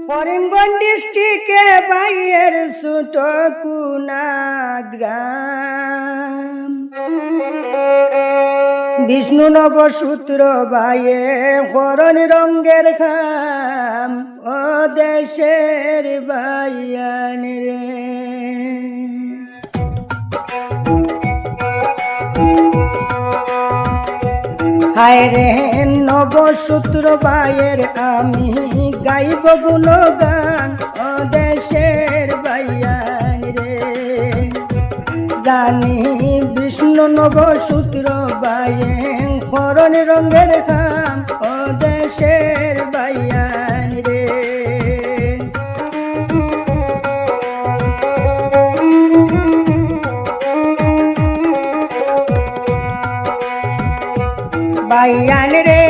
করিমগঞ্জ ডিস্ট্রিক্টে বাইয়ের ছোট কুনা গ্রাম বিষ্ণুনগর সূত্র বাইয়ে হরণ রঙ্গের খাম ও দেশের বাইয়ান রে হায় রে নবসূত্র বাইয়ের আমি গাইব গুণগান ও দেশের বাইয়ান রে জানি বিষ্ণু নবসূত্র বাইয়ে হরণ রঙ্গের খাম ও দেশের বাইয়ান রে বাইয়ান রে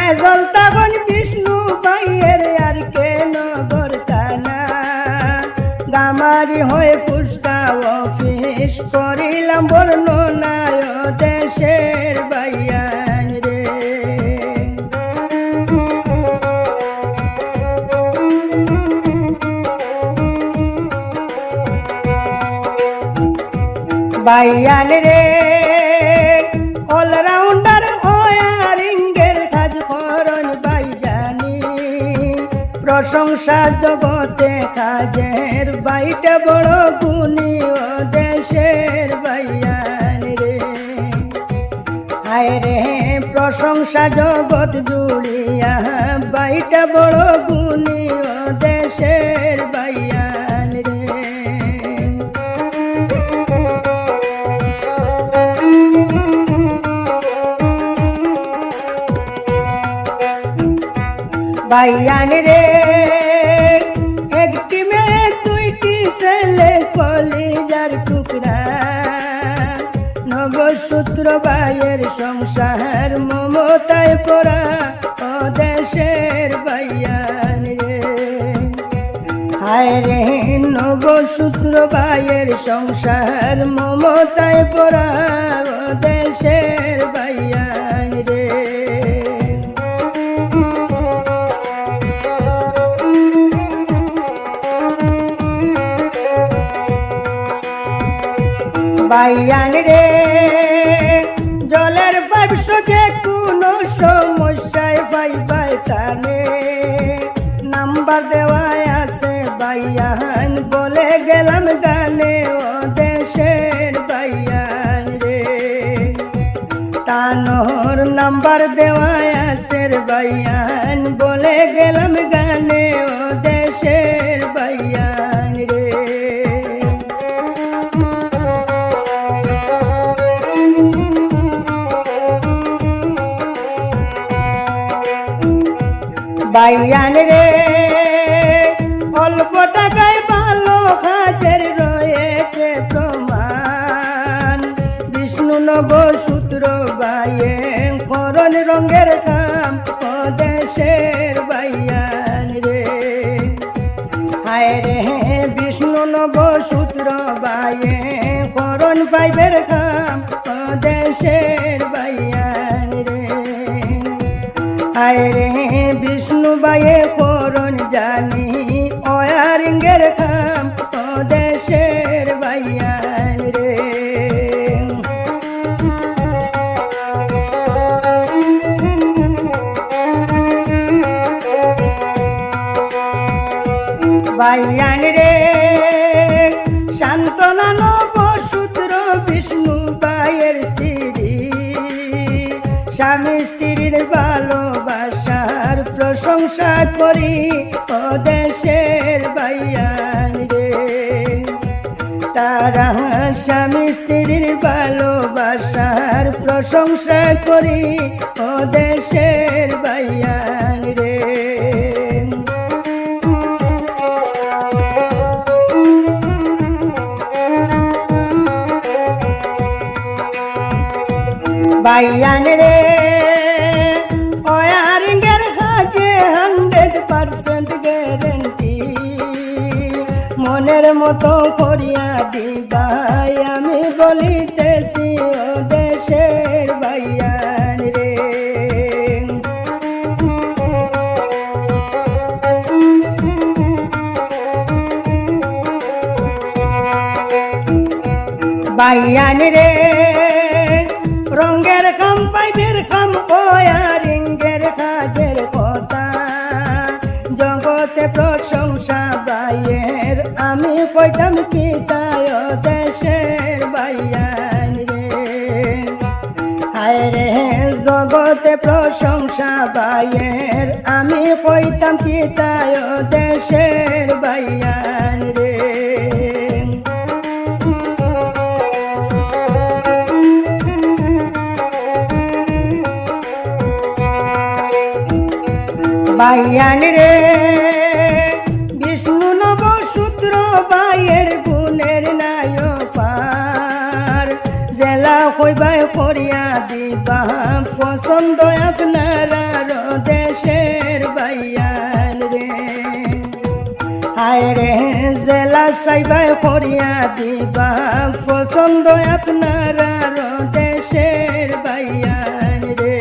আজল তখন বিষ্ণু বাইয়ের আর কে নগর কানা গামারি হয়ে পুষ্টা অফিস করিলাম বর্ণনায় দেশের বাইয়ান রে বাইয়ান রে অলরাউন্ডার ওয়ারিঙ্গের কাজ করন বাইজানি প্রশংসা জগতে কাজের বাইটা বড় গুণী ও দেশের বাইয়ান রে হায় রে প্রশংসা জগৎ জুড়িয়া বাইটা বড় গুণী ও দেশের বাইয়ান রে বাইয়ান রে একটি মেয়ে দুইটি ছেলে কলিজার টুকরা নবসূত্র বাইয়ের সংসার মমতায় পড়া ও দেশের বাইয়ান রে হায় রে নবসূত্র বাইয়ের সংসার মমতায় পড়া ও দেশের বাইয়ান রে বাইয়ান রে জলের ব্যবসা যে কোনো সমস্যায় পাইবাই তানে নাম্বার দেওয়া আছে বাইয়ান বলে গেলাম গানে ও দেশের বাইয়ান রে তানোর নাম্বার দেওয়া আছে বাইয়ান বলে গেলাম গানে ও দেশের বাইয়ান রে বাইয়ান রে অল্প টাকায় ভালো কাজের রয়েছে প্রমাণ বিষ্ণু নবসূত্র বাইয়ে হরণ রঙ্গের খাম ও দেশের বাইয়ান রে হায় রে বিষ্ণু নবসূত্র বাইয়ে হরণ পাইবের খাম ও দেশের বাইয়ান রে হায় রে বিষ্ণু বাইয়ে করণ জানি ওয়ারিঙ্গের খাম ও দেশের বাইয়ান রে বাইয়ান রে শান্তনা নবসূত্র বিষ্ণু বাইয়ের স্ত্রী স্বামী স্ত্রীর ভালোবাসার প্রশংসা করি ও দেশের বাইয়ান রে তারা স্বামী স্ত্রীর ভালোবাসার প্রশংসা করি ও দেশের বাইয়ান রে বাইয়ান রে ওয়ারিঙ্গের কাজে 100% গ্যারেন্টি মনের মতো করিয়া দিবাই আমি বলিতেছি ও দেশের বাইয়ান রে বাইয়ান রে রঙ্গের কাম পাইবের কাম ওয়ারিঙ্গের কাজের কথা জগতে প্রশংসা বাইয়ের আমি কইতাম কি তাই দেশের বাইয়ান রে হায় রে জগতে প্রশংসা বাইয়ের আমি কইতাম কি তাই দেশের বাইয়ান রে বাইয়ান রে বিষ্ণু নবসূত্র বাইয়ের গুণের নায়ক জেলা হইবাই করিয়া দিবা পছন্দ আপনারা দেশের বাইয়ান রে হায় রে জেলা চাইবাই করিয়া দিবা পছন্দ আপনারা দেশের বাইয়ান রে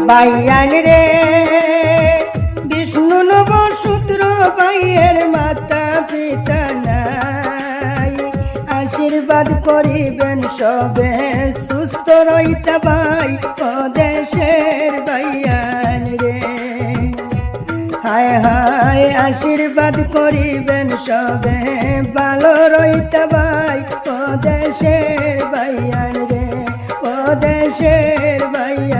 বাইয়ান রে বিষ্ণু নবসূত্র বাইয়ের মাতা পিতা নাই আশীর্বাদ করিবেন সবে সুস্থ রইতা ভাই ও দেশের বাইয়ান রে হায় হায় আশীর্বাদ করিবেন সবে ভালো রইতা ভাই ও দেশের বাইয়ান রে ও দেশের বাইয়ান